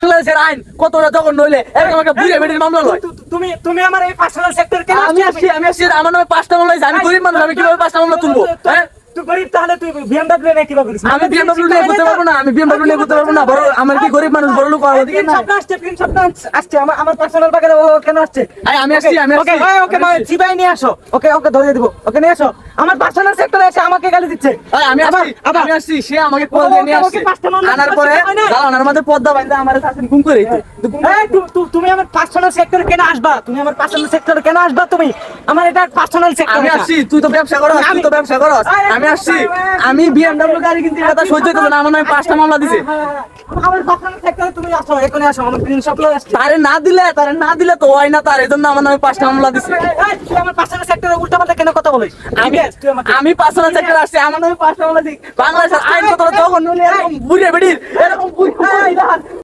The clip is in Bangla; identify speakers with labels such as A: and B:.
A: বাংলাদেশের আইন কতটা জঘন্য হইলে এরকম একটা বুড়িয়া বেটির মামলা লয়।
B: তুমি আমার এই পার্সোনাল সেক্টর কেন
A: আমি আসছি আমার নামে 5টা মামলা হয়েছে। আমি গরিব মানুষ, আমি কিভাবে 5টা মামলা তুলবো? হ্যাঁ,
B: তুই গরিব তাহলে তুই বিএমডব্লিউ নিয়ে কিভাবে করিস?
A: আমি বিএমডব্লিউ নিয়ে করতে পারবো না, আমি বিএমডব্লিউ নিয়ে করতে পারবো না। বড় আমার কি গরিব মানুষ বড় লোক হওয়ার অধিকার নাই?
B: আসছে আমার পার্সোনাল বাগানে ও কেন আসছে?
A: আমি আসছি
B: ওকে ওকে সিবাই নিয়ে আসো, ওকে ধরিয়ে দিব, ওকে নিয়ে আসো। আমার পার্সোনাল সেক্টরে এসে আমাকে গালি দিচ্ছে।
A: আমি আসছি, সে আমাকে কল দিয়ে নিয়ে আসছে। আনার পরে জানার মধ্যে পদ্মা বাইন্দা আমার শাসন গুম করে দিতে।
B: তুমি আমার পার্সোনাল সেক্টরে কেন আসবা? তুমি আমার পার্সোনাল সেক্টরে কেন আসবা? তুমি আমার এটা পার্সোনাল সেক্টর।
A: আমি আসছি, তুই তো ব্যবসা করস, তুই তো ব্যবসা করস। আমি আসছি, আমি বিএমডব্লিউ গাড়ি কিনতে কথা সহ্য করতে না, আমার নামে 5টা মামলা দিছে।
B: আমার পার্সোনাল সেক্টরে তুমি আসো, এখানে আসো, আমার গ্রিন সাপ্লাই আসছে।
A: তারে না দিলে তো হয় না, তার এজন্য আমার নামে 5টা মামলা দিছে।
B: তুই আমার পার্সোনাল সেক্টরে উল্টাপাল্টা কেন কথা বলিস?
A: আমি পার্সোনাল সেক্টর আসছি, আমার নামে 5টা মামলা দিছে। বাংলাদেশের আইন কত জঘন্য হলে এরকম বুড়িয়া বেটির এরকম